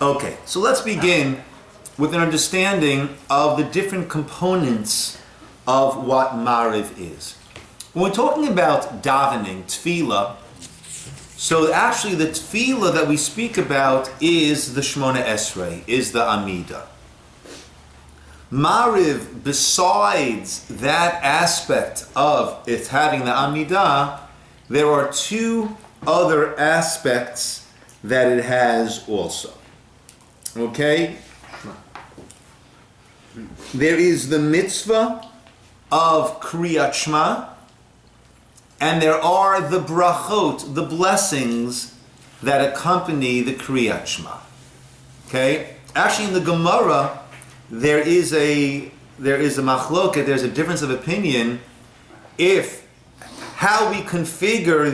Okay, so let's begin with an understanding of the different components of what Maariv is. When we're talking about davening, tefillah, so actually the tefillah that we speak about is the Shemona Esrei, is the Amidah. Maariv, besides that aspect of it having the Amidah, there are two other aspects that it has also. Okay? There is the mitzvah of Kriyat Shema, and there are the brachot, the blessings that accompany the Kriyat Shema. Okay? Actually, in the Gemara, there is a machloket, there's a difference of opinion if how we configure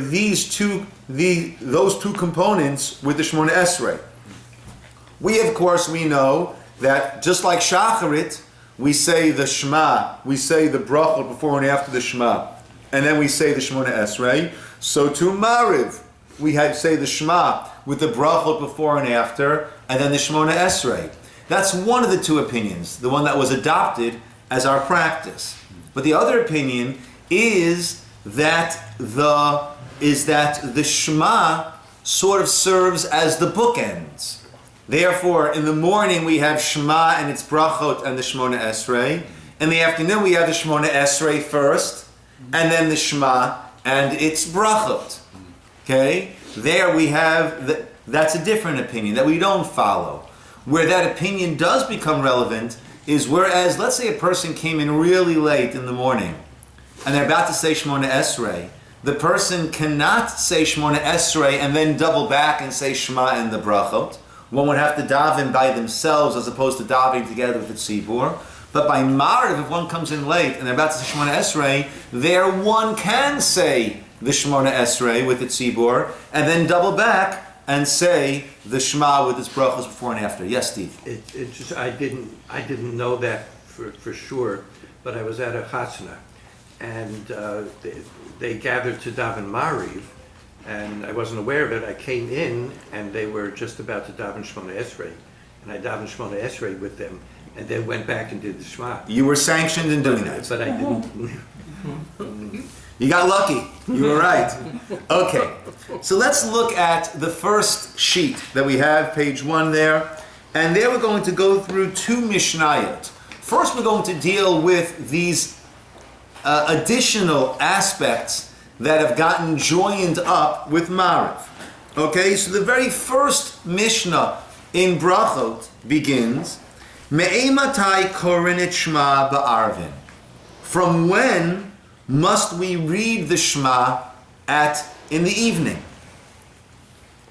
those two components with the Shemona Esrei. We know that just like Shacharit, we say the Shema, we say the brachot before and after the Shema, and then we say the Shemona Esrei. So to Maariv, we say the Shema with the brachot before and after, and then the Shemona Esrei. That's one of the two opinions, the one that was adopted as our practice. But the other opinion is that the Shema sort of serves as the bookends. Therefore, in the morning we have Shema and its brachot and the Shemona Esrei. In the afternoon we have the Shemona Esrei first, and then the Shema and its brachot. Okay? There we have, that's a different opinion that we don't follow. Where that opinion does become relevant is whereas, let's say a person came in really late in the morning, and they're about to say Shemona Esrei, the person cannot say Shemona Esrei and then double back and say Shema and the brachot. One would have to daven by themselves as opposed to davening together with the tzibur. But by Maariv, if one comes in late and they're about to say Shemona Esrei, there one can say the Shemona Esrei with the tzibur and then double back and say the Shema with its brachos before and after. Yes, Steve? It just, I didn't know that for sure, but I was at a chasna, and they gathered to daven Maariv, and I wasn't aware of it. I came in, and they were just about to daven Shemona Esrei, and I davened Shemona Esrei with them, and then went back and did the Shema. You were sanctioned in doing that. But I didn't. You got lucky. You were right. Okay. So let's look at the first sheet that we have, page 1 there. And there we're going to go through two Mishnayot. First we're going to deal with these additional aspects that have gotten joined up with Maariv. Okay, so the very first Mishnah in Brachot begins, Me'ematai korin et Shema ba'arvin. From when must we read the Shema in the evening?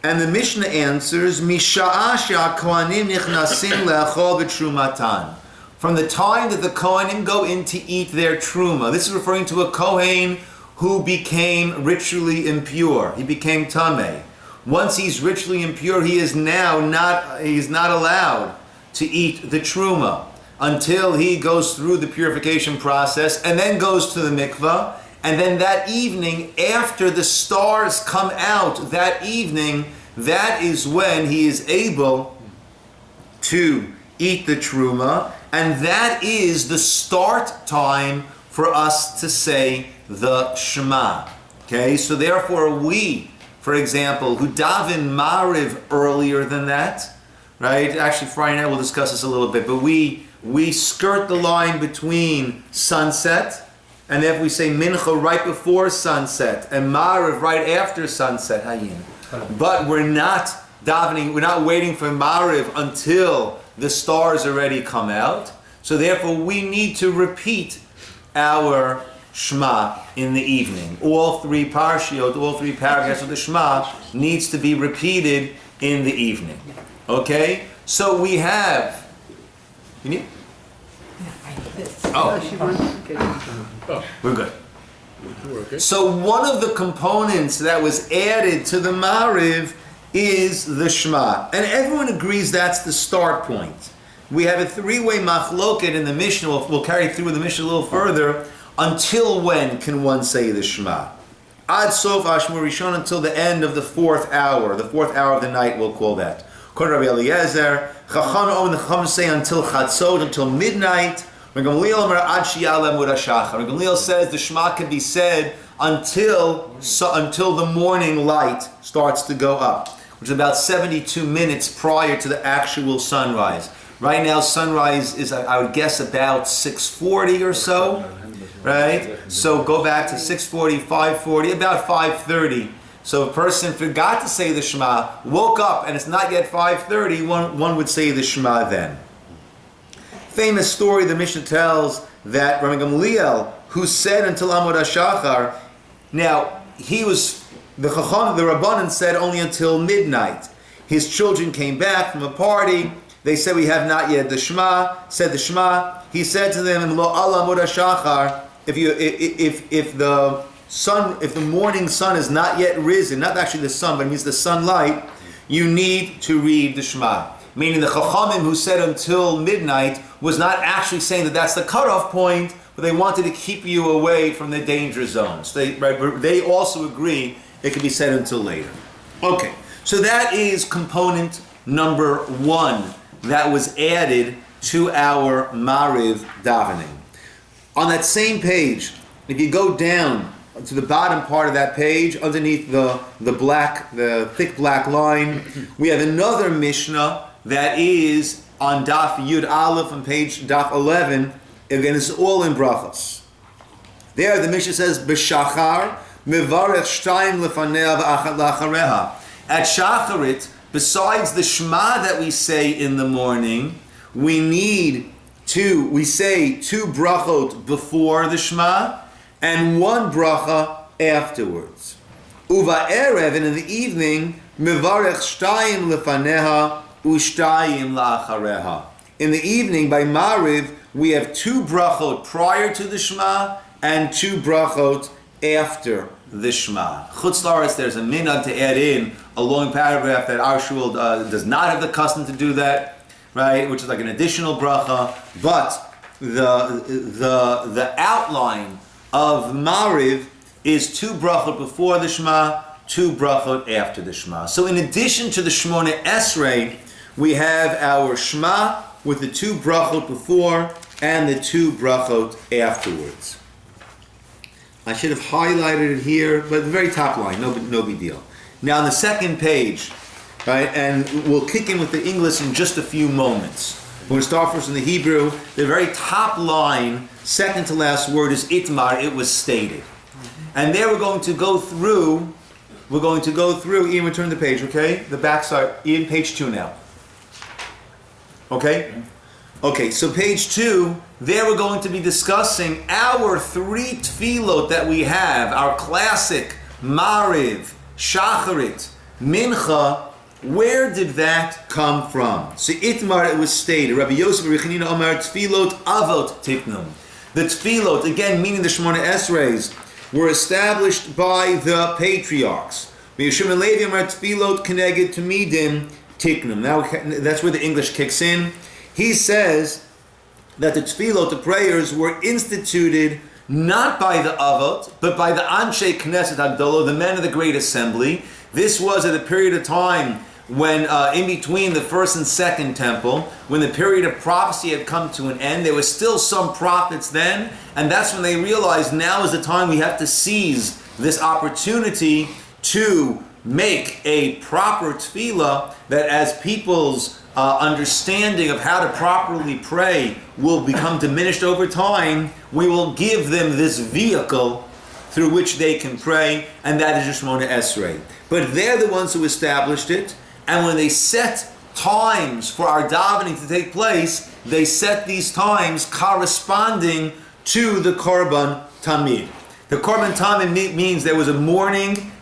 And the Mishnah answers, Misha'a she'akohanim nichnasim le'achol b'trumatan. From the time that the Kohanim go in to eat their truma. This is referring to a Kohen who became ritually impure. He became tameh. Once he's ritually impure, he is now not allowed to eat the truma until he goes through the purification process and then goes to the mikvah. And then that evening, after the stars come out that evening, that is when he is able to eat the truma. And that is the start time for us to say the Shema. Okay, so therefore we, for example, who daven Maariv earlier than that, right? Actually, Friday night we'll discuss this a little bit, but we skirt the line between sunset, and if we say Mincha right before sunset and Maariv right after sunset, but we're not davening, we're not waiting for Maariv until the stars already come out. So therefore we need to repeat our Shema in the evening. All three parshiot, all three paragraphs of the Shema needs to be repeated in the evening. Okay? So we have... You need? Oh, we're good. So one of the components that was added to the Maariv is the Shema. And everyone agrees that's the start point. We have a three-way machloket in the Mishnah. We'll carry through the Mishnah a little further. Until when can one say the Shema? Ad sof Ashmur Rishon, until the end of the fourth hour. The fourth hour of the night, we'll call that. According to Rabbi Eliezer, Chacham say until Chatzot, until midnight. Rabbi Gamliel says the Shema can be said until the morning light starts to go up, which is about 72 minutes prior to the actual sunrise. Right now, sunrise is, I would guess, about 6:40 or so, right? So go back to 6:40, 5:40, about 5:30. So if a person forgot to say the Shema, woke up, and it's not yet 5:30, one would say the Shema then. Famous story the Mishnah tells that Rabbi Gamliel, who said until Amud HaShachar, now he was, the Rabbanan said only until midnight. His children came back from a party. They said, we have not yet the Shema, said the Shema. He said to them, Lo ala Amud HaShachar, if the morning sun is not yet risen, not actually the sun, but it means the sunlight, you need to read the Shema. Meaning the Chachamim who said until midnight was not actually saying that that's the cutoff point, but they wanted to keep you away from the danger zones. They also agree it can be said until later. Okay, so that is component number 1 that was added to our Maariv davening. On that same page, if you go down to the bottom part of that page, underneath the thick black line, we have another Mishnah that is on Daf Yud Aleph on page Daf 11. Again, it's all in brachos. There, the Mishnah says, "B'shachar mevarech shtayim lefanea v'achat lachareha." At Shacharit, besides the Shema that we say in the morning, we say 2 brachot before the Shema and 1 bracha afterwards. Uva erev, and in the evening, mevarech shtayim lefaneha u'shtayim la'achareha. In the evening, by Maariv, we have 2 brachot prior to the Shema and 2 brachot after the Shema. Chutz La'aretz, there's a minhag to add in a long paragraph that our shul does not have the custom to do that, right? Which is like an additional bracha, but the outline of Maariv is 2 brachot before the Shema, 2 brachot after the Shema. So in addition to the Shmona Esrei, we have our Shema with the 2 brachot before and the 2 brachot afterwards. I should have highlighted it here, but the very top line, no big deal. Now on the second page, right, and we'll kick in with the English in just a few moments. We're going to start first in the Hebrew. The very top line, second to last word, is itmar, it was stated. And there we're going to go through, Ian, return the page, okay? The back side, Ian, page 2 now. Okay? Okay, so page 2, there we're going to be discussing our 3 tefillot that we have, our classic Maariv, Shacharit, Mincha. Where did that come from? So Itmar, it was stated, Rabbi Yosef Rechanina Amar Tefillot Avot Tiknum. The tefillot, again meaning the Shemona Esreis, were established by the patriarchs. Yeshua Levi Amar Tefillot Keneged Tamidim Tiknum. Now that's where the English kicks in. He says that the tefillot, the prayers, were instituted not by the Avot, but by the Anshe Knesset Hagdolo, the men of the Great Assembly. This was at a period of time when, in between the first and second temple, when the period of prophecy had come to an end. There were still some prophets then, and that's when they realized now is the time we have to seize this opportunity to make a proper tefillah, that as people's understanding of how to properly pray will become diminished over time, we will give them this vehicle through which they can pray, and that is Shemona Esrei. But they're the ones who established it, and when they set times for our davening to take place, they set these times corresponding to the Korban Tamid. The Korban Tamid means there was a morning,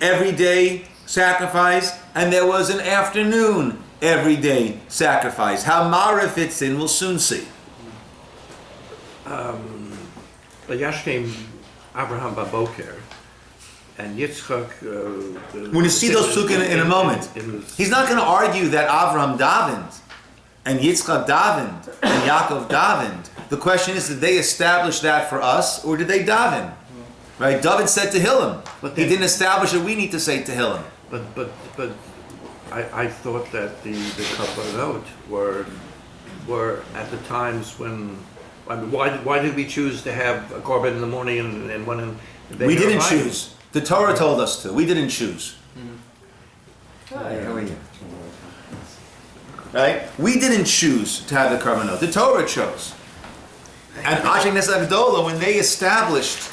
everyday sacrifice, and there was an afternoon, everyday sacrifice. How Maariv fits in, we'll soon see. Yashkem Abraham Baboker and Yitzchak. We're going to see those psukim in a moment. He's not going to argue that Avraham davened and Yitzchak davened and Yaakov davened. The question is, did they establish that for us, or did they daven? Right? David said Tehillim. He didn't establish that we need to say Tehillim. But I thought that the korbanot were at the times when. I mean, why did we choose to have a korban in the morning and one in the day? We didn't choose. The Torah told us to. We didn't choose. Hi, how are you? Right? We didn't choose to have the korbanot. The Torah chose. And Ashik Nes Agdola, when they established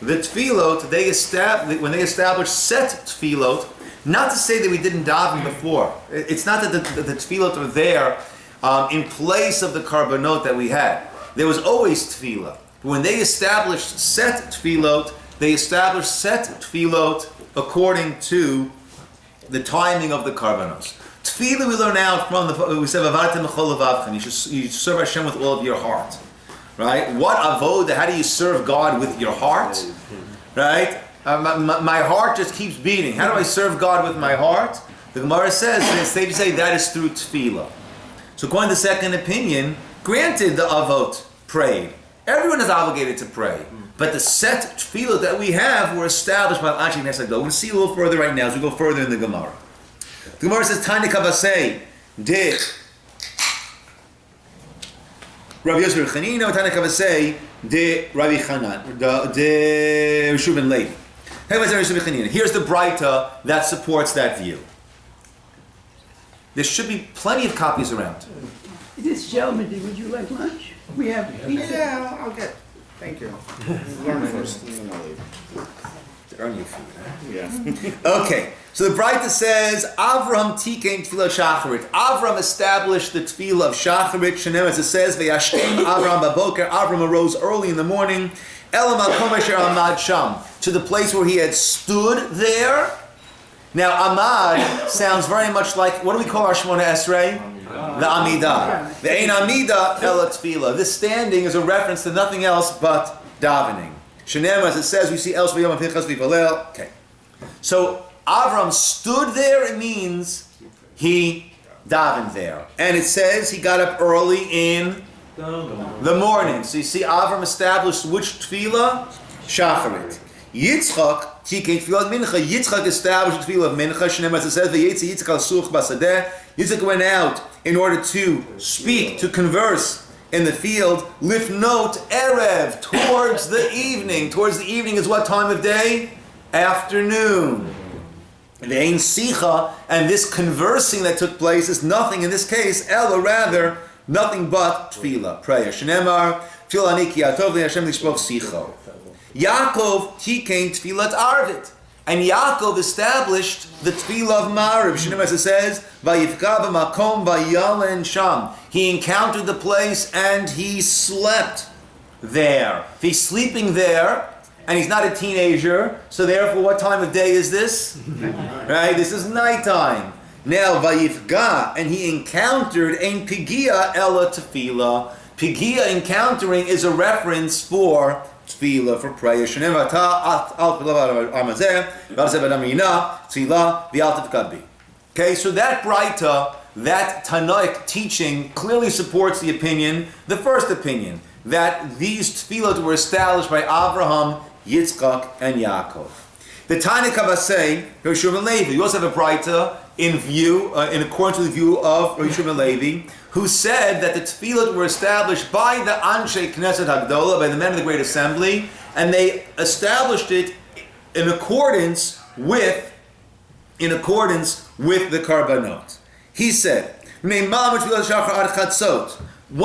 the tefillot, when they established set tefillot, not to say that we didn't daven before. It's not that the tefillot are there in place of the korbanot that we had. There was always tefillah. When they established set tefillot, they established set tefillot according to the timing of the korbanos. Tefillah we learn out from we said V'avartem b'chol levavchem. You should serve Hashem with all of your heart, right? What avoda? How do you serve God with your heart, right? My heart just keeps beating. How do I serve God with my heart? The Gemara says it's safe to say that is through tefillah. So according to the second opinion, granted the avot prayed. Everyone is obligated to pray. But the set tefillah that we have were established by Ashik Nes Agdola. We'll see a little further right now as we go further in the Gemara. The Gemara says, Tanya Kavasei, de Rabbi Yosef Chanina, Tanya Kavasei, de Rabbi Chanan, de Rishuv ben Levi. Here's the Braita that supports that view. There should be plenty of copies around. This gentleman, would you like lunch? We have pizza. Yeah, I'll get. Thank you. Learn first, and then I'll leave. Earn your food, huh? Yeah. Okay, so the Braita says, Avram tikein tefillah shacharit. Avram established the tefillah of shacharit. Shenem, as it says, V'yashkem Avram baboker. Avram arose early in the morning. Elam al asher amad sham. To the place where he had stood there. Now, amad sounds very much like, what do we call our Shemona Esrei? The Amidah. The Ein Amidah Ela Tefillah. This standing is a reference to nothing else but davening. Shenem, as it says, we see else v'yom afichas v'yipalel. Okay. So, Avram stood there, it means he davened there. And it says he got up early in the morning. So you see, Avram established which tefillah? Shacharit. Yitzchak, tikein tefillah mincha. Yitzchak established the tefillah of mincha. Shenem, as it says, v'yetzi Yitzchak al such basadeh. Yitzchak went out in order to speak, to converse in the field. Lift note, erev, towards the evening. Towards the evening is what time of day? Afternoon. Ve'ein sicha, and this conversing that took place is nothing in this case, ela rather, nothing but tefillah, prayer. Shenemar, tefillah aniki atov Hashem lishpov sicho. Yaakov tikein tefillat arvit. And Yaakov established the tefillah of Maariv. Shenem, as it says, Vayifka b'makom vayalen sham. He encountered the place and he slept there. If he's sleeping there, and he's not a teenager, so therefore what time of day is this? Right? This is nighttime. Now, Vayifka, and he encountered ein pigia ela tefillah. Pigia, encountering, is a reference for tefillah, for prayer. Okay, so that Braita, that Tanoic teaching clearly supports the opinion, the first opinion, that these tefillot were established by Abraham, Yitzchak, and Yaakov. The Tanya Kavasei, Rishuv ben Levi. You also have a Braita in accordance with the view of Rishuv ben Levi, who said that the tefillot were established by the Anshe Knesset Hagdola, by the men of the Great Assembly, and they established it in accordance with the Karbanot. He said, one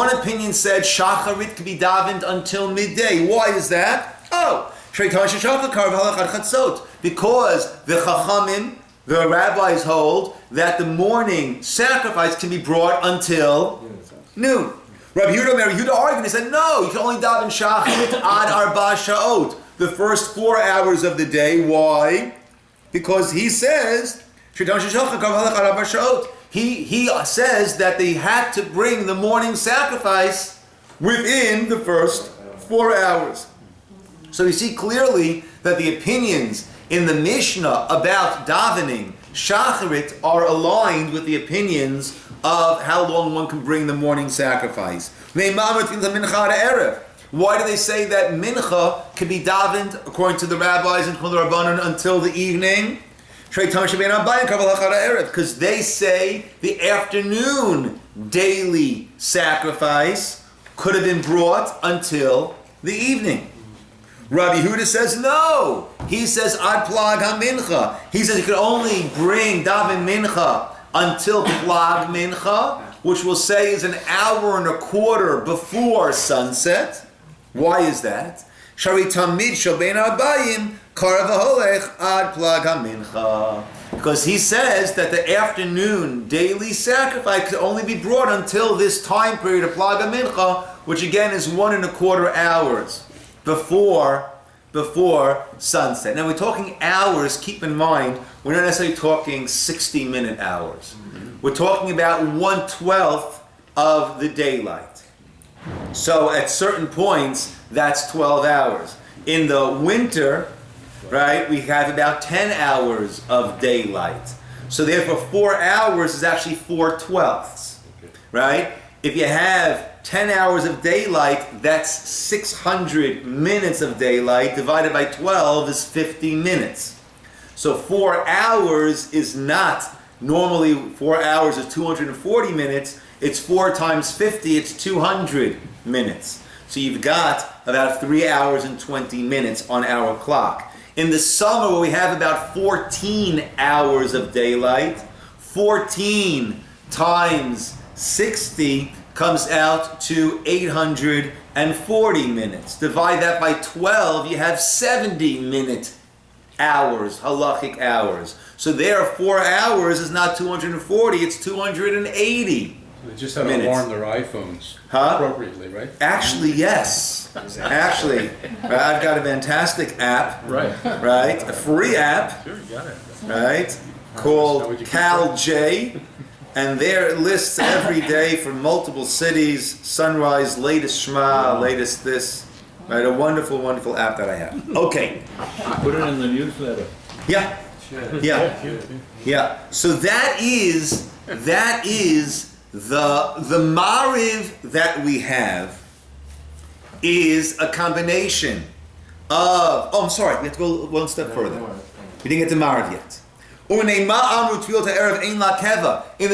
opinion said Shacharit could be davened until midday. Why is that? Because the Chachamim, the rabbis hold that the morning sacrifice can be brought until noon. Rabbi Yehuda argued and said, no, you can only daven Shacharit ad arba sha'ot, the first 4 hours of the day. Why? Because he says, he says that they had to bring the morning sacrifice within the first 4 hours. So you see clearly that the opinions in the Mishnah about davening Shacharit are aligned with the opinions of how long one can bring the morning sacrifice. Why do they say that Mincha can be davened, according to the rabbis and the Rabbanan, until the evening? Because they say the afternoon daily sacrifice could have been brought until the evening. Rabbi Huda says no. He says ad plag ha-mincha. He says you could only bring daven mincha until plag mincha, which we'll say is an hour and a quarter before sunset. Why is that? Shari tamid shel bein abayim karav holech ad plag ha-mincha. Because he says that the afternoon daily sacrifice could only be brought until this time period of plag ha-mincha, which again is 1.25 hours before sunset. Now we're talking hours, keep in mind, we're not necessarily talking 60-minute hours. We're talking about 1/12 of the daylight. So at certain points, that's 12 hours. In the winter, right, we have about 10 hours of daylight. So therefore 4 hours is actually 4/12, right? If you have 10 hours of daylight, that's 600 minutes of daylight, divided by 12 is 50 minutes. So 4 hours is not, normally 4 hours is 240 minutes, it's 4 times 50, it's 200 minutes. So you've got about 3 hours and 20 minutes on our clock. In the summer, where we have about 14 hours of daylight, 14 times 60 comes out to 840 minutes. Divide that by 12, you have 70-minute hours, halachic hours. So there, 4 hours is not 240, it's 280. They just have minutes. to warm their iPhones Huh? appropriately, right? Actually, yes. Actually, I've got a fantastic app, Right. right? A free app, Sure, you got it. right? Is that Called what you CalJ. And there it lists every day from multiple cities, sunrise, latest Shema, latest this. Right, a wonderful, wonderful app that I have. Okay. Put it in the newsletter. Yeah. Yeah. So that is the Maariv that we have is a combination of, oh, I'm sorry, we have to go one step further. We didn't get to Maariv yet. In the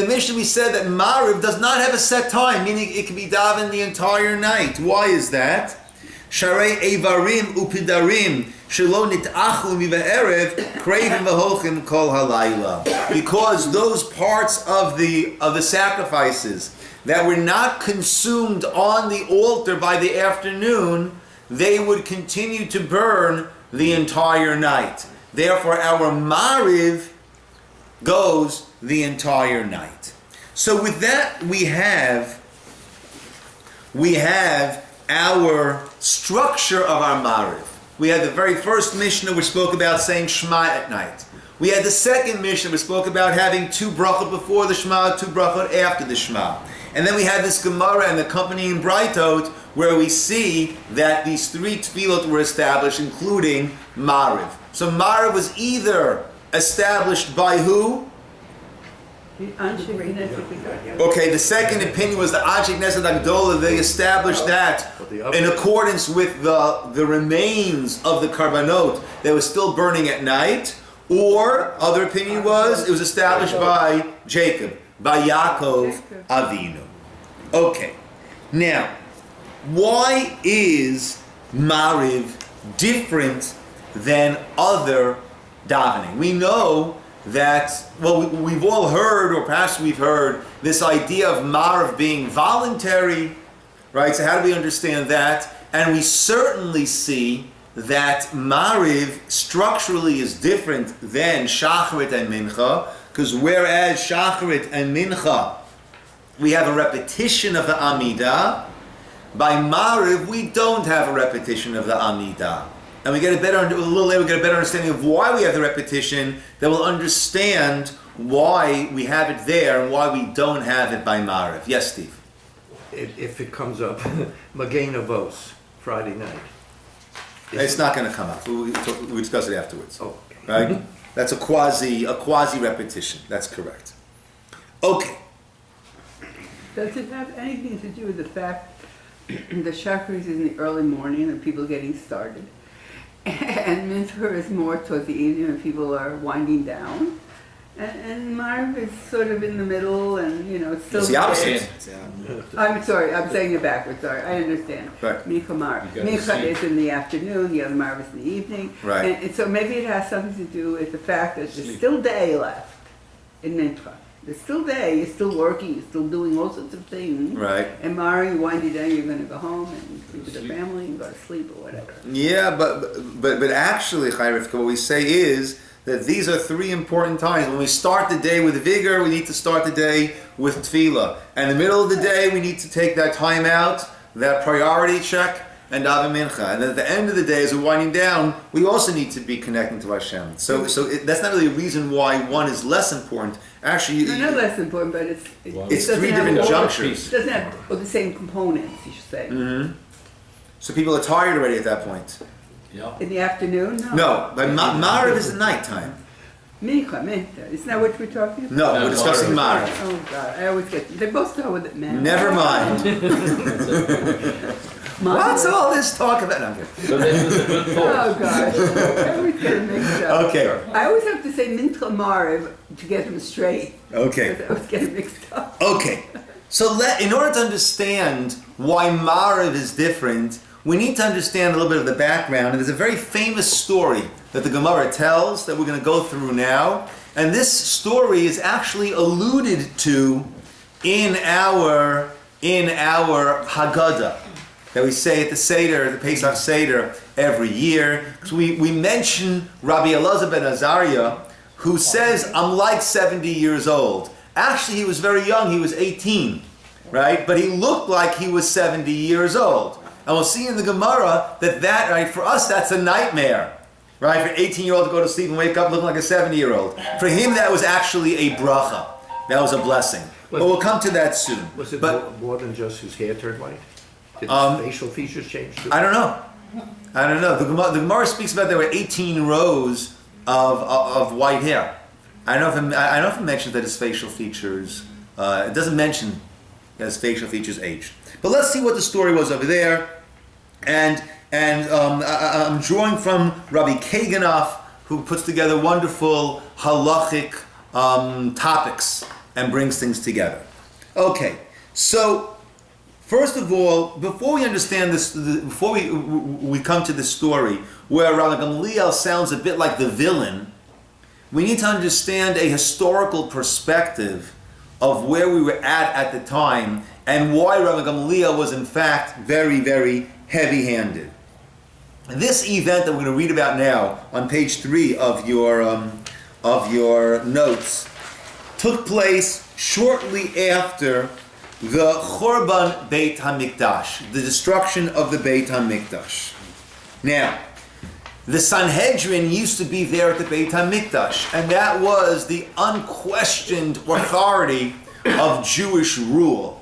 Mishnah we said that Maariv does not have a set time, meaning it can be davened the entire night. Why is that? Sharei Evarim Upidarim Shelo Nit'achu Mive'erev Kravim V'Holchim Kol Halayla. Because those parts of the sacrifices that were not consumed on the altar by the afternoon, they would continue to burn the entire night. Therefore, our Maariv goes the entire night. So with that, we have our structure of our Maariv. We had the very first Mishnah which spoke about saying Shema at night. We had the second Mishnah which spoke about having 2 brachot before the Shema, 2 brachot after the Shema. And then we had this Gemara and the accompanying Braitot where we see that these 3 tefillot were established, including Maariv. So Maariv was either established by who? Okay, the second opinion was the Anshe Knesset Agdola. They established that in accordance with the remains of the Karbanot that was still burning at night. Or, other opinion was, it was established by Jacob, by Yaakov Avinu. Okay, now, why is Maariv different than other davening? We know that, well, we've all heard, or perhaps we've heard, this idea of Maariv being voluntary, right? So how do we understand that? And we certainly see that Maariv structurally is different than Shacharit and Mincha, because whereas Shacharit and Mincha, we have a repetition of the Amidah, by Maariv we don't have a repetition of the Amidah. And we get a little later we get a better understanding of why we have the repetition, that we'll understand why we have it there and why we don't have it by Maariv. Yes, Steve? If it comes up, Magen Avos, Friday night. It's not going to come up. We'll discuss it afterwards. Oh, Right? That's a quasi repetition. That's correct. Okay. Does it have anything to do with the fact the chakras is in the early morning and people getting started? And Mincha is more towards the evening when people are winding down. And Maariv is sort of in the middle and, it's still... It's the opposite. I'm sorry, I'm saying it backwards, sorry, I understand. Right. Mincha Maariv. You gotta Mincha see. is in the afternoon, the other Maariv is in the evening. Right. And so maybe it has something to do with the fact that there's still day left in Mincha. There's still day, you're still working, you're still doing all sorts of things. Right. And Maariv, you wind it down, you're gonna go home and be with the family and go to sleep or whatever. Yeah, but actually, Chai Rivka, what we say is that these are three important times. When we start the day with vigor, we need to start the day with tefillah. And in the middle of the day, we need to take that time out, that priority check, and daven mincha. And then at the end of the day, as we're winding down, we also need to be connecting to Hashem. So that's not really a reason why one is less important. Actually, No, not less important, but it's it's three different junctures. It doesn't have all the same components, you should say. Mm-hmm. So people are tired already at that point. Yeah. In the afternoon? No, but Maariv is at nighttime. Mincha. Isn't that what we're talking about? No, we're discussing Maariv. Oh God, I always get, they both start with it, man. Never mind. What's all this talk about? No, I'm kidding. So this is a good Oh thought. gosh, I always get it mixed up. Okay. I always have to say Mincha Maariv to get them straight. Okay. Because I always get it mixed up. Okay, so in order to understand why Maariv is different, we need to understand a little bit of the background. And there's a very famous story that the Gemara tells that we're going to go through now. And this story is actually alluded to in our Haggadah that we say at the Seder, the Pesach Seder, every year. So we mention Rabbi Elazar ben Azariah, who says, I'm like 70 years old. Actually, he was very young. He was 18, right? But he looked like he was 70 years old. And we'll see in the Gemara that right, for us, that's a nightmare, right? For an 18-year-old to go to sleep and wake up looking like a 70-year-old. For him, that was actually a bracha. That was a blessing. But we'll come to that soon. Was it But more than just his hair turned white? Did his facial features change too? I don't know. The Gemara speaks about there were 18 rows of white hair. I don't know if it mentions that his facial features. It doesn't mention that his facial features aged. But let's see what the story was over there. And I'm drawing from Rabbi Kaganoff, who puts together wonderful halachic topics and brings things together. Okay, so first of all, before we understand this, before we come to this story where Rabbi Gamliel sounds a bit like the villain, we need to understand a historical perspective of where we were at the time and why Rabbi Gamliel was in fact very, very heavy-handed. This event that we're going to read about now on page 3 of your notes took place shortly after the Churban Beit HaMikdash, the destruction of the Beit HaMikdash. Now, the Sanhedrin used to be there at the Beit HaMikdash, and that was the unquestioned authority of Jewish rule.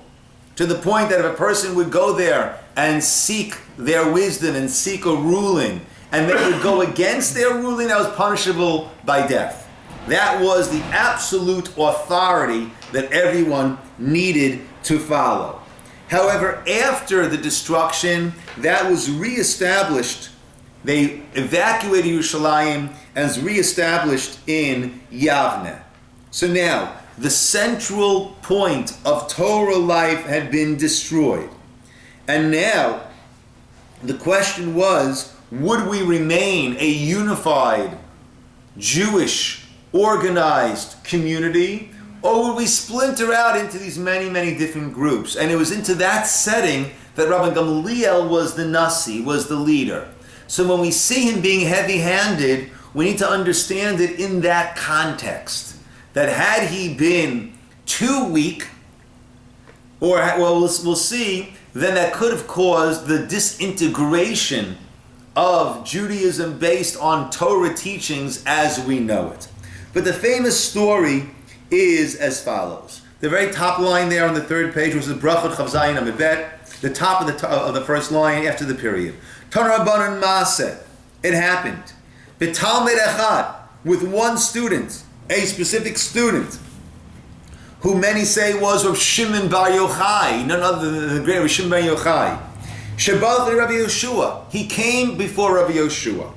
To the point that if a person would go there and seek their wisdom and seek a ruling, and they would go against their ruling, that was punishable by death. That was the absolute authority that everyone needed to follow. However, after the destruction, that was reestablished. They evacuated Yerushalayim and was reestablished in Yavne. So now, the central point of Torah life had been destroyed. And now, the question was, would we remain a unified, Jewish, organized community, or would we splinter out into these many, many different groups? And it was into that setting that Rabbi Gamliel was the Nasi, was the leader. So when we see him being heavy-handed, we need to understand it in that context. That had he been too weak, we'll see, then that could have caused the disintegration of Judaism based on Torah teachings as we know it. But the famous story is as follows. The very top line there on the third page was the Brachot Chav Zayin Amibet, the top of the first line after the period. Tanur Rabbanan Maaseh, it happened. B'talmid echad, with one student, a specific student, who many say was Rav Shimon Bar Yochai, none other than the great Rav Shimon Bar Yochai. Shabbat Rabbi Yeshua, he came before Rabbi Yeshua.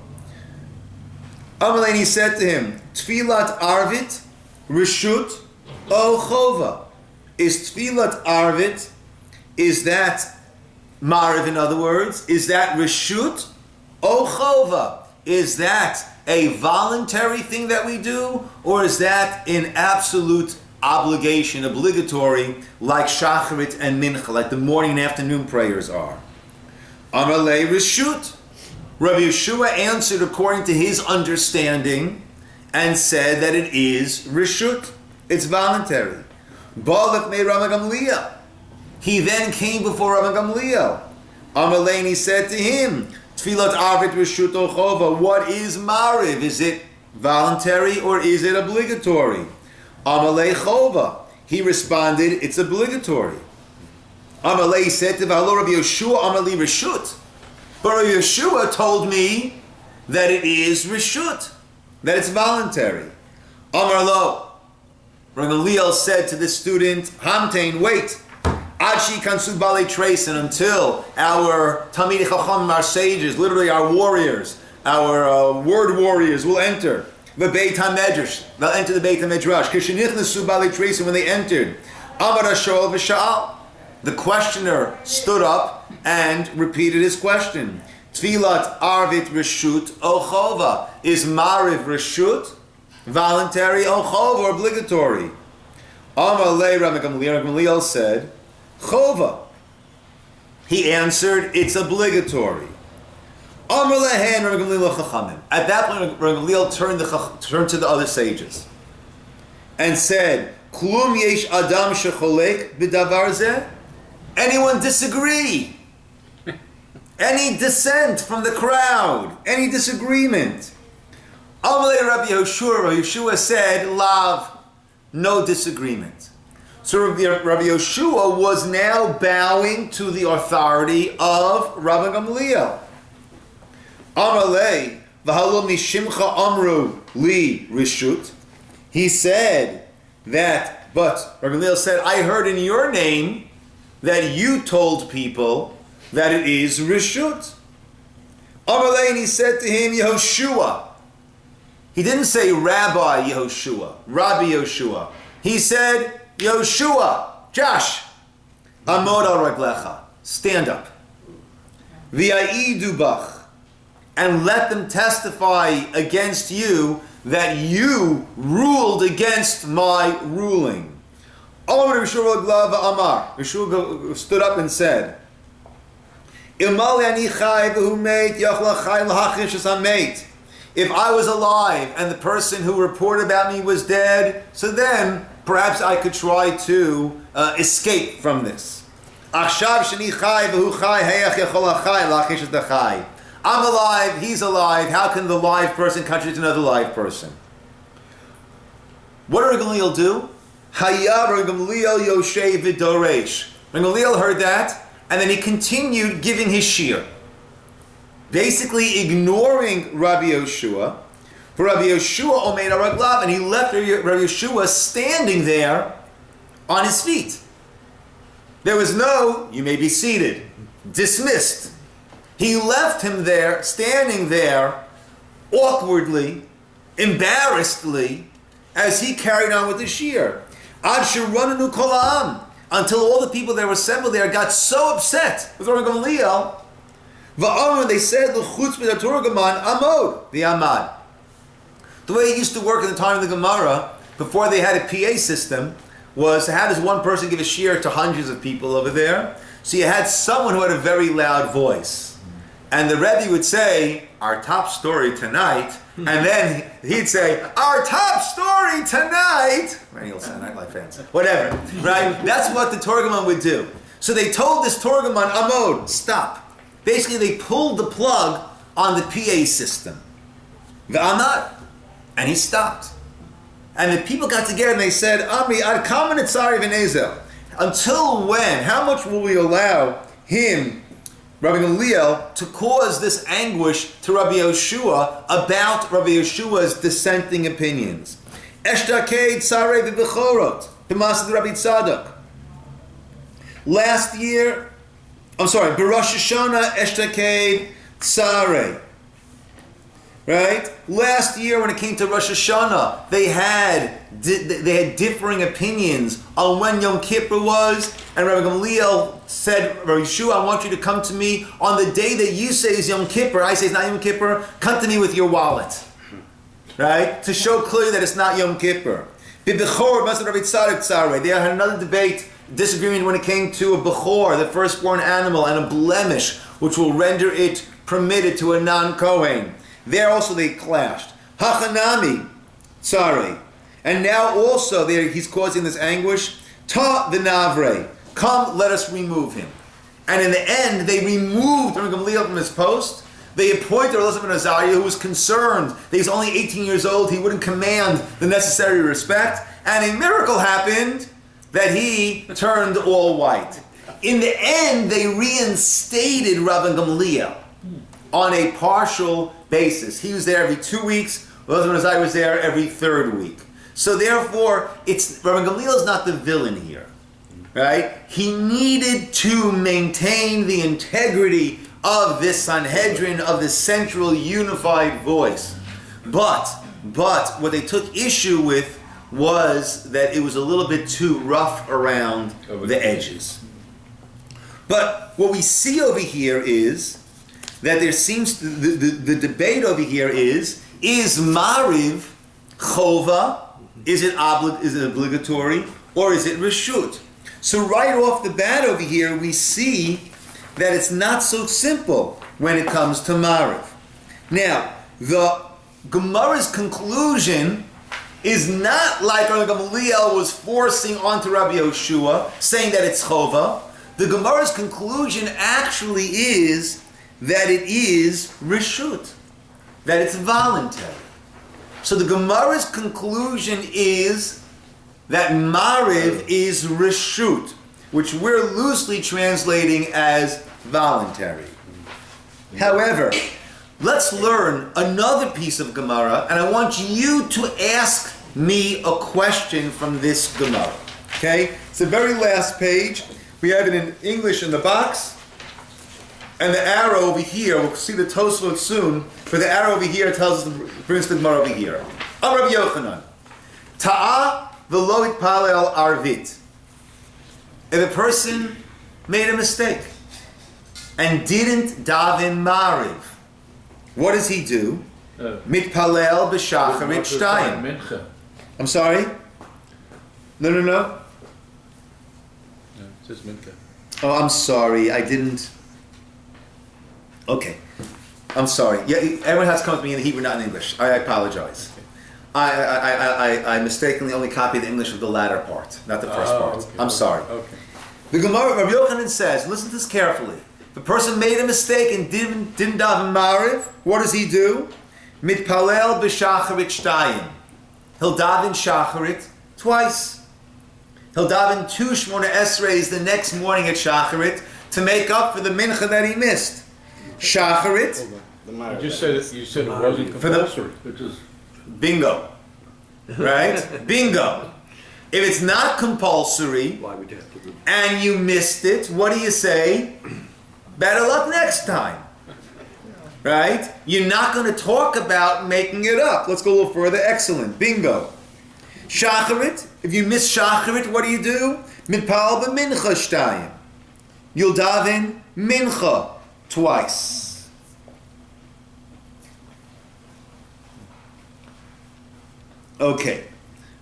Amalei, he said to him, Tfilat Arvit, Rishut, O Chova. Is Tfilat Arvit, is that Maariv, in other words? Is that Rishut, O Chova? Is that a voluntary thing that we do? Or is that an absolute obligation, obligatory, like Shacharit and Mincha, like the morning and afternoon prayers are? Amalei Rishut. Rabbi Yeshua answered according to his understanding and said that it is Rishut. It's voluntary. Balak made Rabbi Gamliel. He then came before Rabbi Gamliel. Amalei, and he said to him, Tfilat Arvit Rishut Ochova, what is Maariv? Is it voluntary or is it obligatory? Amalei Chova. He responded, it's obligatory. Amalei said to V'halo Rabbi Yeshua, Amalei Rishut. But Rabbi Yeshua told me that it is Rishut, that it's voluntary. Amar lo. Rabbi Gamliel said to the student, Hamtein, wait. Achi kansu bale trace, and until our Talmidei Chacham, our sages, literally our warriors, our word warriors will enter the Beit HaMedrash. They'll enter the Beit HaMedrash. Kishenichnasu bale trace, and when they entered, Amar Hashol v'sha'al. The questioner stood up and repeated his question. Tfilat Arvit Rishut Ochova. Is Maariv Rishut voluntary, Ochova, or obligatory? Amalei Rabbi Gamliel said, Chova. He answered, it's obligatory. Amalei Rabbi Gamliel Chachamim. At that point, Rabbi Gamliel turned to the other sages and said, Klum yesh adam shecholek b'davar zeh? Anyone disagree? Any dissent from the crowd? Any disagreement? Amalei Rabbi Yeshua said, Lav, no disagreement. So Rabbi Yeshua was now bowing to the authority of Rabbi Gamliel. Amalei, v'halo mishimcha amru li rishut. He said that, but Rabbi Gamliel said, I heard in your name that you told people that it is Rishut. Amalei, and he said to him, Yehoshua. He didn't say Rabbi Yehoshua, Rabbi Yehoshua. He said, Yehoshua, Josh, Amod al Raglecha, stand up. V'ya'idu bach, and let them testify against you that you ruled against my ruling. Yeshua stood up and said, If I was alive and the person who reported about me was dead, so then perhaps I could try to escape from this. I'm alive, he's alive, how can the live person contradict another live person? What did Gamliel do? Rabbi Gamliel heard that, and then he continued giving his shir, basically ignoring Rabbi Yeshua. For Rabbi Yeshua omeid al raglav, and he left Rabbi Yeshua standing there on his feet. There was no, you may be seated, dismissed. He left him there, standing there, awkwardly, embarrassedly, as he carried on with the shir. Until all the people that were assembled there got so upset with Rabbi Gamliel, they said, Amod, the Amad. The way it used to work in the time of the Gemara, before they had a PA system, was how does one person give a shir to hundreds of people over there? So you had someone who had a very loud voice. And the Rebbe would say, our top story tonight, and then he'd say, our top story tonight, Randy will sound nightlife fans, whatever, right? That's what the Torgamon would do. So they told this Torgamon, Amod, stop. Basically, they pulled the plug on the PA system. The Amad. And he stopped. And the people got together and they said, Amri, ad kamen etzari v'nezel. Until when? How much will we allow him, Rabbi Gamliel, to cause this anguish to Rabbi Yeshua about Rabbi Yeshua's dissenting opinions? Eshtakei tzarei v'bechorot, b'masad Rabbi Tzadok. Last year, B'Rosh Hashanah, Eshtakei tzarei. Right? Last year when it came to Rosh Hashanah, they had differing opinions on when Yom Kippur was, and Rabbi Gamliel said, Rabbi Yeshua, I want you to come to me on the day that you say is Yom Kippur, I say it's not Yom Kippur, come to me with your wallet. Right? To show clearly that it's not Yom Kippur. They had another debate, disagreement when it came to a Bechor, the firstborn animal, and a blemish, which will render it permitted to a non-Kohen. There also they clashed. Hachanami, sorry. And now also he's causing this anguish. Ta the Navre, come, let us remove him. And in the end, they removed Rabbi Gamliel from his post. They appointed Elazar ben Azariah, who was concerned that he's only 18 years old, he wouldn't command the necessary respect. And a miracle happened that he turned all white. In the end, they reinstated Rabbi Gamliel on a partial basis. He was there every 2 weeks. Elazar ben Azariah was there every third week. So therefore, Rabbi Gamliel is not the villain here, right? He needed to maintain the integrity of this Sanhedrin, of this central unified voice. But what they took issue with was that it was a little bit too rough around the edges. But what we see over here is that there seems the debate over here is Maariv chova? Is it obligatory or is it reshut? So right off the bat over here we see that it's not so simple when it comes to Maariv. Now the Gemara's conclusion is not like Rabbi Gamliel was forcing onto Rabbi Yoshua, saying that it's chova. The Gemara's conclusion actually is that it is reshut, that it's voluntary. So the Gemara's conclusion is that Maariv is reshut, which we're loosely translating as voluntary. However, let's learn another piece of Gemara, and I want you to ask me a question from this Gemara. Okay? It's the very last page. We have it in English in the box. And the arrow over here, we'll see the Tosfot soon, but the arrow over here tells us, brings the Gemara over here. Am Rabbi Yochanan, Ta'a v'lo itpalel arvit. If a person made a mistake and didn't daven Maariv, what does he do? Mitpalel b'shacharit shtayim. I'm sorry? No. No, it says mincha. Oh, I'm sorry. I didn't. Okay. I'm sorry. Yeah, everyone has to come to me in Hebrew, not in English. I apologize. I mistakenly only copied the English of the latter part, not the first part. Okay. I'm sorry. Okay. The Gemara, Rabbi Yochanan says, listen to this carefully. If a person made a mistake and didn't daven Maariv, what does he do? Mitpalel b'shacharit shtayim. He'll daven shacharit twice. He'll daven 2 Shmona Esreis the next morning at shacharit to make up for the mincha that he missed. Shacharit. You said it wasn't compulsory, which is Bingo. Right? Bingo. If it's not compulsory Why would you have to do and you missed it, what do you say? Better luck next time. Right? You're not going to talk about making it up. Let's go a little further. Excellent. Bingo. Shacharit. If you miss shacharit, what do you do? Mitpal b'mincha shtayim. You'll daven mincha twice. Okay.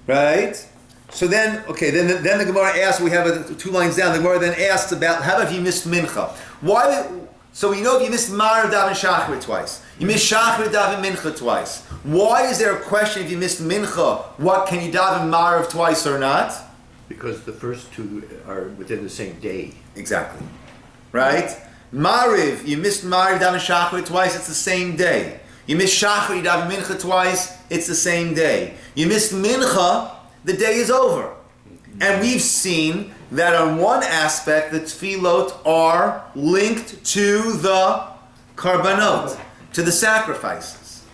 Right? So then the Gemara asks, we have 2 lines down, the Gemara then asks about, how about if you missed mincha? So we know if you missed Maariv, daven shacharit twice. You missed shacharit, daven mincha twice. Why is there a question if you missed mincha? What, can you daven Maariv twice or not? Because the first 2 are within the same day. Exactly. Right? Maariv, you missed Maariv, daven shacharit twice, it's the same day. You missed shacharit, daven mincha twice, it's the same day. You missed mincha, the day is over. And we've seen that on one aspect, the tefillot are linked to the karbanot, to the sacrifices.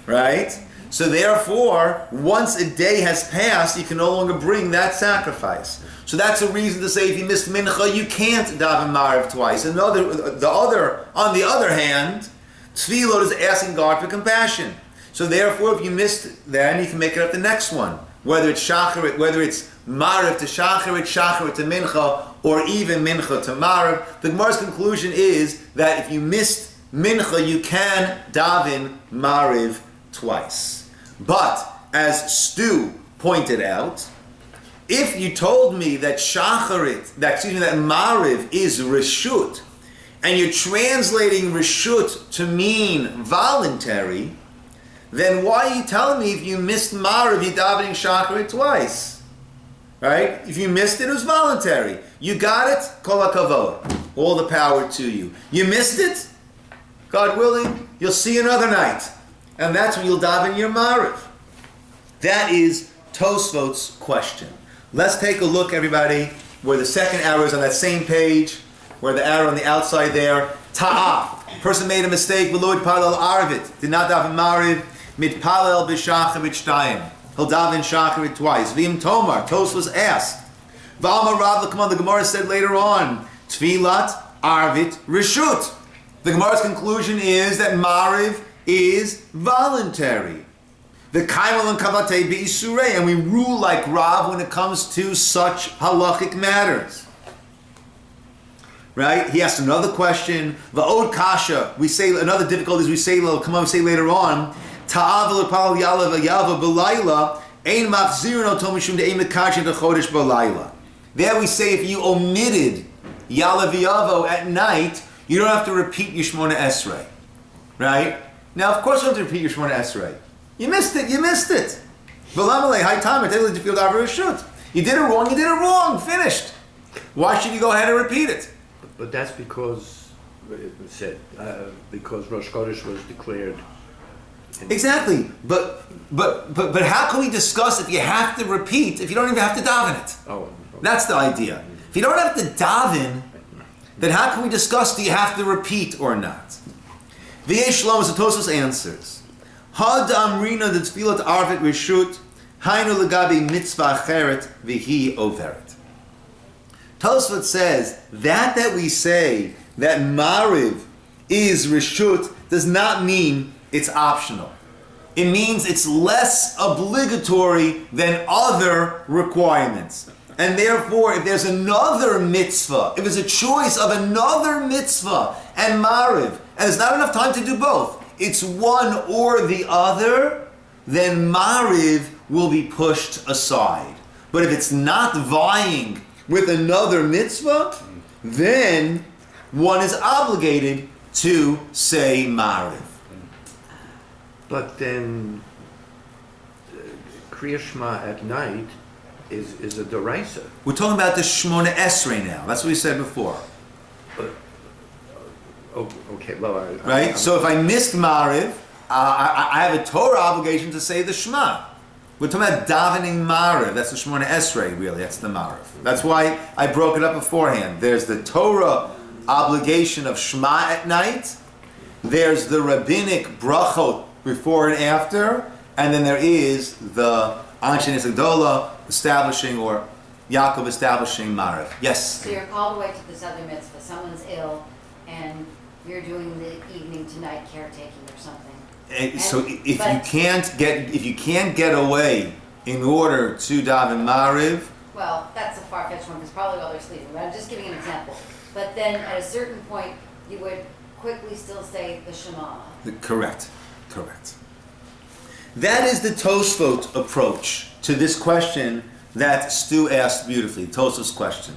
Right? So therefore, once a day has passed, you can no longer bring that sacrifice. So that's a reason to say if you missed mincha, you can't daven Maariv twice. On the other hand, Tefillot is asking God for compassion. So therefore, if you missed that, you can make it up the next one. Whether it's Shacharit, whether it's Maariv to Shacharit, Shacharit to Mincha, or even Mincha to Maariv. The Gemara's conclusion is that if you missed Mincha, you can daven Maariv twice. But, as Stu pointed out, if you told me that that Maariv is Reshut, and you're translating Reshut to mean voluntary, then why are you telling me if you missed Maariv, you're davening Shacharit twice? Right? If you missed it, it was voluntary. You got it, kol hakavod. All the power to you. You missed it, God willing, you'll see another night. And that's when you'll daven your Maariv. That is Tosfot's question. Let's take a look, everybody, where the second arrow is on that same page, where the arrow on the outside there. Ta'ah. Person made a mistake. V'lo yitpalel arvit. Did not daven Maariv. Mitpalel b'shacharit shtayim. He'll daven shacharit twice. V'im tomar. Tos was asked. V'amar Rav l'kaman. The Gemara said later on, Tfilat arvit reshut. The Gemara's conclusion is that Maariv is voluntary. The kaimal and kavatei b'isurei, and we rule like Rav when it comes to such halachic matters. Right? He asked another question. Va'od kasha. We say another difficulty is we say later on. Ta'av l'pal yalav yava b'layla ein machzirin oto mishum de'ein mekashin dechodesh b'layla. There we say if you omitted yalav yavo at night, you don't have to repeat your Shmona Esrei. Right? Now, of course, you don't have to repeat your Shmona Esrei. You missed it. You missed. V'lamalei high time. I tell you to feel davar reshut. You did it wrong. You did it wrong. Finished. Why should you go ahead and repeat it? But that's because it was said because Rosh Chodesh was declared. Exactly. But how can we discuss if you have to repeat if you don't even have to daven it? Oh, okay. That's the idea. If you don't have to daven, then how can we discuss do you have to repeat or not? V'yesh Shlomo Tosfos answers. Had amrina the tefillat arvit reshut hainu legabi mitzvah acheret v'hi overet. Tosfot says that we say that Maariv is reshut does not mean it's optional. It means it's less obligatory than other requirements. And therefore, if there's another mitzvah, if it's a choice of another mitzvah and Maariv, and there's not enough time to do both, it's one or the other, then Maariv will be pushed aside. But if it's not vying with another mitzvah, then one is obligated to say Maariv. But then Kriya Shema at night is a deraisa. We're talking about the Shmona Esrei now. That's what we said before. Okay, well, Right? So if I missed Maariv, I have a Torah obligation to say the Shema. We're talking about davening Maariv. That's the Shemona Esrei, really. That's the Maariv. That's why I broke it up beforehand. There's the Torah obligation of Shema at night. There's the rabbinic brachot before and after. And then there is the Anshe Nisagdola establishing, or Yaakov establishing Maariv. Yes? So you're called away to this other mitzvah. Someone's ill, and you're doing the evening to night caretaking or something. So if you can't get away in order to daven Maariv, well, that's a far-fetched one because probably while they're sleeping. But I'm just giving an example. But then at a certain point, you would quickly still say the Shema. Correct. That is the Tosfot approach to this question that Stu asked beautifully. Tosfot's question.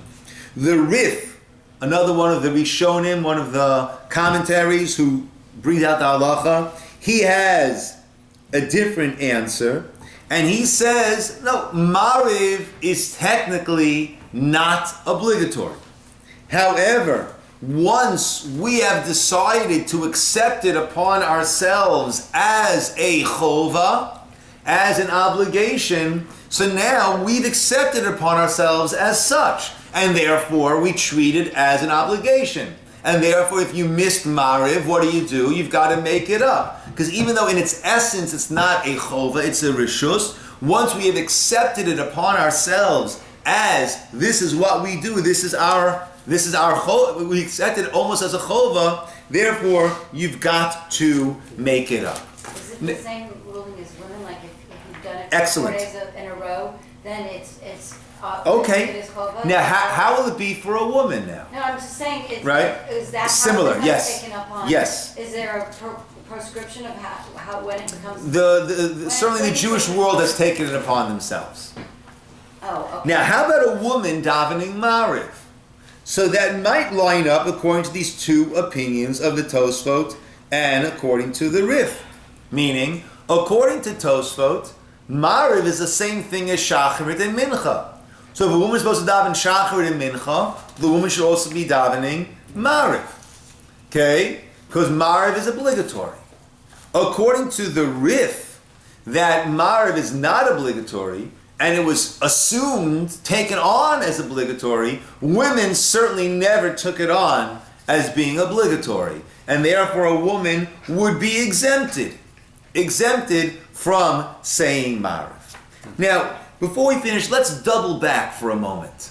The Rif, another one of the Rishonim, one of the commentaries who brings out the halacha, he has a different answer, and he says, no, Maariv is technically not obligatory. However, once we have decided to accept it upon ourselves as a chova, as an obligation, so now we've accepted it upon ourselves as such, and therefore we treat it as an obligation. And therefore, if you missed Maariv, what do? You've got to make it up. Because even though in its essence it's not a chova, it's a rishus, once we have accepted it upon ourselves as this is what we do, this is our we accept it almost as a chova, therefore you've got to make it up. Is it the same ruling as women? Like if you've done it for Excellent. 4 days in a row, then it's Okay. it is chova? Now, how will it be for a woman now? No, I'm just saying, Right? is that Similar, how it yes. becomes taken up on? Yes. Is there a prescription of how when it becomes? Certainly the Jewish world has taken it upon themselves. Oh, okay. Now, how about a woman davening Maariv? So that might line up according to these two opinions of the Tosfot and according to the Rif. Meaning, according to Tosfot, Maariv is the same thing as Shacharit and Mincha. So if a woman is supposed to daven Shacharit and Mincha, the woman should also be davening Maariv. Okay? Because Maariv is obligatory. According to the Rif, that Maariv is not obligatory, and it was assumed, taken on as obligatory, women certainly never took it on as being obligatory. And therefore a woman would be exempted from saying Maariv. Now, before we finish, let's double back for a moment.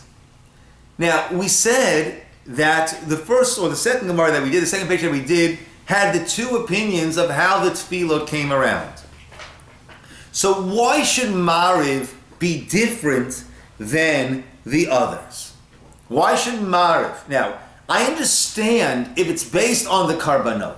Now, we said that the first or the second Gemara that we did, the second page that we did, had the two opinions of how the tefillot came around. So why should Maariv be different than the others? Why should Maariv? Now, I understand if it's based on the karbanot.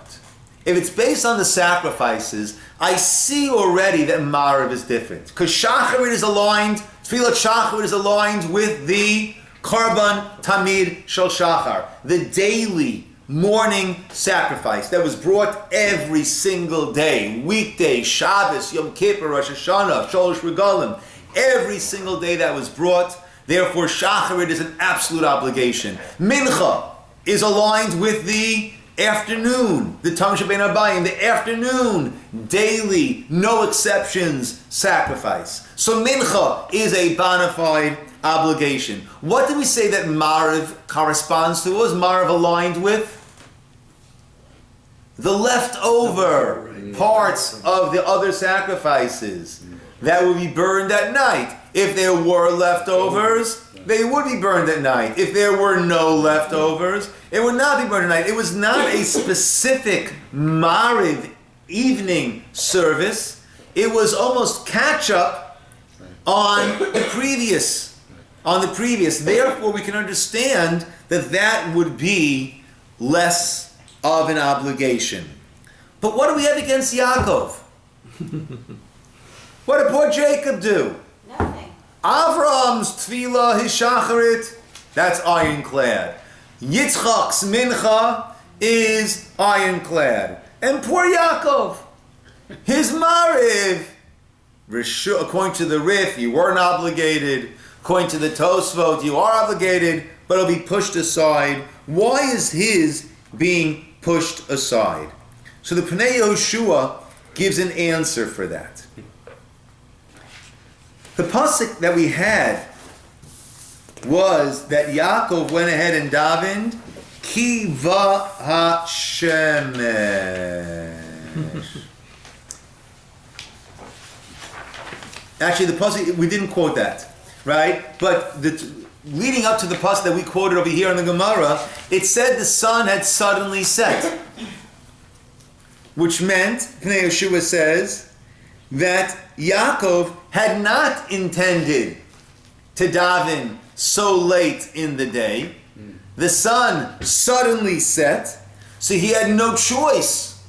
If it's based on the sacrifices, I see already that Maariv is different. Because Shacharit is aligned, Tefillat Shacharit is aligned with the Karban Tamid Shel Shachar, the daily morning sacrifice that was brought every single day, weekday, Shabbos, Yom Kippur, Rosh Hashanah, Sholosh Regalim, every single day that was brought. Therefore, Shacharit is an absolute obligation. Mincha is aligned with the afternoon, the Tam Shebein Arbayim, the afternoon, daily, no exceptions, sacrifice. So Mincha is a bona fide obligation. What did we say that Maariv corresponds to? What was Maariv aligned with? The leftover parts of the other sacrifices that would be burned at night. If there were leftovers, they would be burned at night. If there were no leftovers, it would not be burned at night. It was not a specific Maariv evening service. It was almost catch up on the previous. Therefore, we can understand that that would be less of an obligation. But what do we have against Yaakov? What did poor Jacob do? Nothing. Avram's tefillah, his shacharit, that's ironclad. Yitzchak's mincha is ironclad. And poor Yaakov, his Maariv, according to the Rif, you weren't obligated. According to the Tosfot, you are obligated, but it'll be pushed aside. Why is his being pushed aside? So the Pnei Yehoshua gives an answer for that. The pasuk that we had was that Yaakov went ahead and davened Ki v'hashemesh. Actually, the pasuk, we didn't quote that, right? But leading up to the pasuk that we quoted over here in the Gemara, it said the sun had suddenly set, which meant, Pnei Yehoshua says, that Yaakov had not intended to daven so late in the day. The sun suddenly set, so he had no choice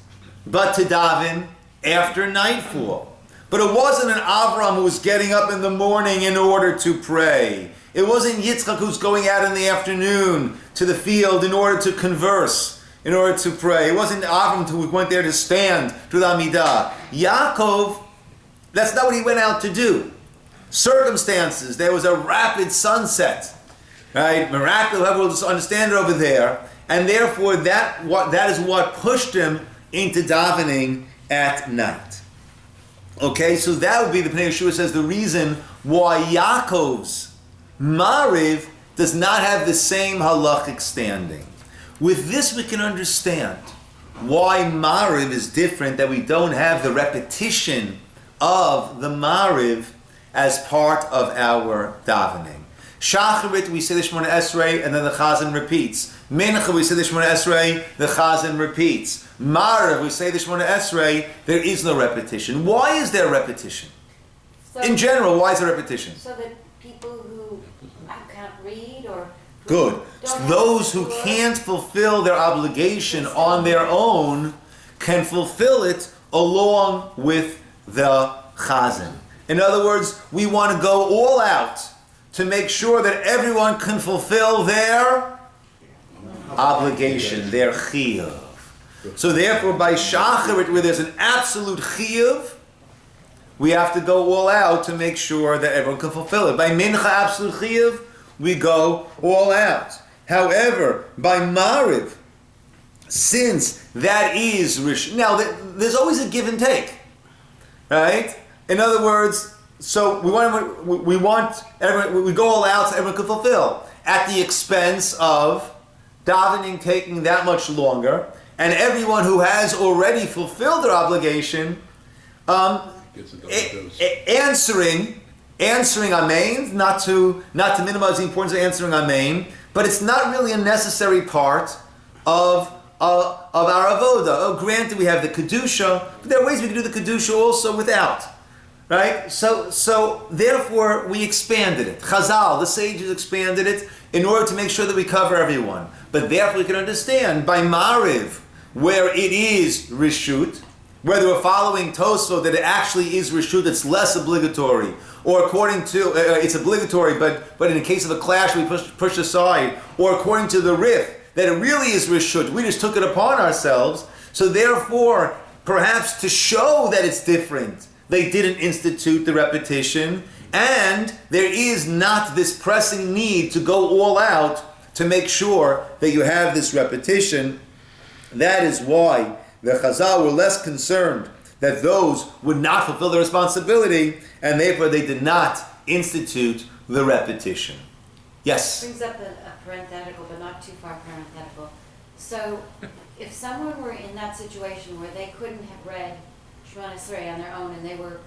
but to daven after nightfall. But it wasn't an Avram who was getting up in the morning in order to pray. It wasn't Yitzchak who's going out in the afternoon to the field in order to converse, in order to pray. It wasn't Avram who went there to stand to the Amidah. Yaakov, that's not what he went out to do. Circumstances, there was a rapid sunset, right? Miraculous, whoever will understand it over there. And therefore, that is what pushed him into davening at night. Okay, so that would be, the Pnei Yehoshua says, the reason why Yaakov's Maariv does not have the same halachic standing. With this we can understand why Maariv is different, that we don't have the repetition of the Maariv as part of our davening. Shacharit, we say the Shemona Esrei, and then the Chazan repeats. Mincha, we say the Shemona Esrei, the Chazan repeats. Maariv, we say the Shemona Esrei, there is no repetition. Why is there repetition? So, In general, why is there repetition? so that people who can't read or who Good. don't So have those the who tools- can't fulfill their obligation on their own can fulfill it along with the Chazan. In other words, we want to go all out to make sure that everyone can fulfill their obligation, their chiyuv. So therefore, by shacharit, where there's an absolute chiyuv, we have to go all out to make sure that everyone can fulfill it. By mincha absolute chiyuv, we go all out. However, by Maariv, since that is Rish, now there's always a give and take, right? In other words, so we want everyone, we go all out so everyone can fulfill at the expense of davening taking that much longer, and everyone who has already fulfilled their obligation, Gets a double dose. answering amen, not to minimize the importance of answering amen, but it's not really a necessary part of our avoda. Oh, granted, we have the kedusha, but there are ways we can do the kedusha also without, right? So therefore, we expanded it. Chazal, the sages expanded it in order to make sure that we cover everyone. But therefore, we can understand by Maariv, where it is rishut, whether we're following Tosfot that it actually is rishut, it's less obligatory, or according to it's obligatory, but in the case of a clash we push aside, or according to the Rif that it really is rishut, we just took it upon ourselves. So therefore, perhaps to show that it's different, they didn't institute the repetition, and there is not this pressing need to go all out to make sure that you have this repetition. That is why the Chazal were less concerned that those would not fulfill their responsibility, and therefore they did not institute the repetition. Yes? Brings up a parenthetical, but not too far parenthetical. So, if someone were in that situation where they couldn't have read Shemona Esrei on their own, and they were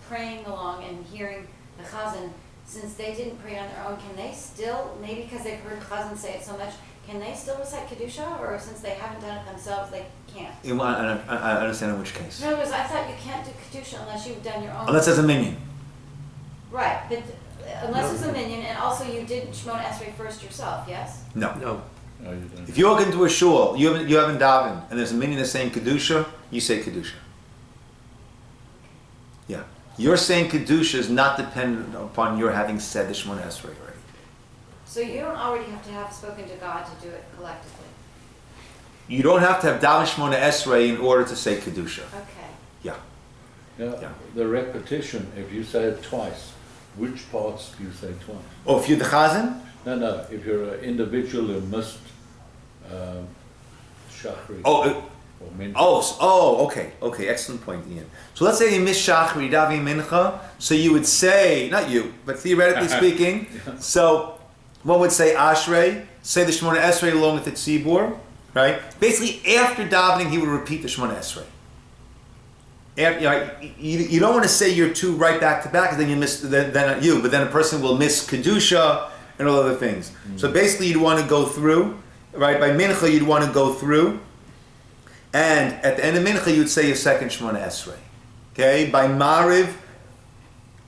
praying along and hearing the Chazan, since they didn't pray on their own, can they still, maybe because they've heard Chazan say it so much, can they still recite Kedusha, or since they haven't done it themselves, they can't? I understand in which case. In other words, I thought you can't do Kedusha unless you've done your own. Unless there's a minion. Right, but unless it's a minion, and also you did Shemona Esrei first yourself, yes? No. No. No, you don't. If you walk into a shul, you haven't davened, and there's a minion that's saying Kedusha, you say Kedusha. Yeah. Your saying Kedusha is not dependent upon your having said the Shemona Esrei already. So you don't already have to have spoken to God to do it collectively? You don't have to have daven Shemona Esrei in order to say Kedusha. Okay. Yeah. Yeah, Yeah. the repetition, if you say it twice, which parts do you say twice? Oh, if you're the Chazan? No, if you're an individual who missed Shachri Oh, or Mincha. okay, excellent point, Ian. So let's say you miss Shachri, Davi Mincha, so you would say, not you, but theoretically speaking, so one would say Ashrei, say the Shemona Esrei along with the Tzibur, right? Basically, after davening, he would repeat the Shemona Esrei. You don't want to say your two right back to back, because then you miss, then not you, but then a person will miss Kedusha and all other things. So basically, you'd want to go through, right? By Mincha, you'd want to go through, and at the end of Mincha, you'd say your second Shemona Esrei. Okay? By Maariv,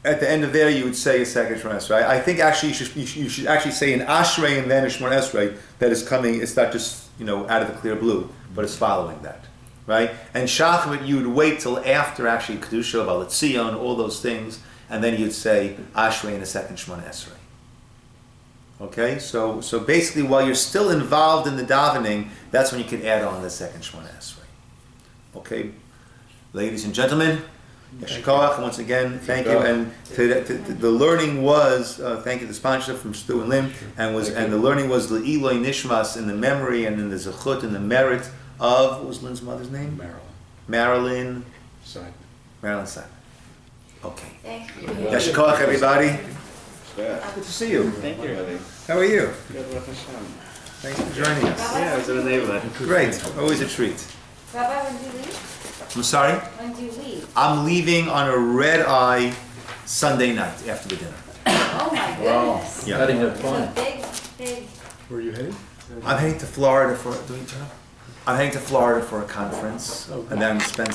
at the end of there, you would say a second Shemona Esrei. I think actually you should actually say an Ashrei and then a Shemona Esrei that is coming. It's not just out of the clear blue, but it's following that, right? And Shachrit, you would wait till after actually Kedusha, Balatzion, all those things, and then you'd say Ashrei and a second Shemona Esrei. Okay, so basically, while you're still involved in the davening, that's when you can add on the second Shemona Esrei. Okay, ladies and gentlemen. Yeshikoach, once again, thank you. And the learning was thank you the sponsorship from Stu and Lim, and the learning was Le'iloi Nishmas, in the memory and in the zechut and the merit of, what was Lynn's mother's name? Marilyn Simon. Simon. Okay. Thank you. Yeshikoach, everybody. Good to see you. Thank you. How are you? Good Baruch Hashem. Thanks for joining us. Yeah, I was in the neighborhood. Great, always a treat. Rabbi, when do you leave? I'm sorry. When do you leave? I'm leaving on a red eye Sunday night after the dinner. Oh my goodness. Yeah. Heading to It's a fun. big, Where are you headed? I'm heading to Florida for, do we turn? I'm heading to Florida for a conference, and then spend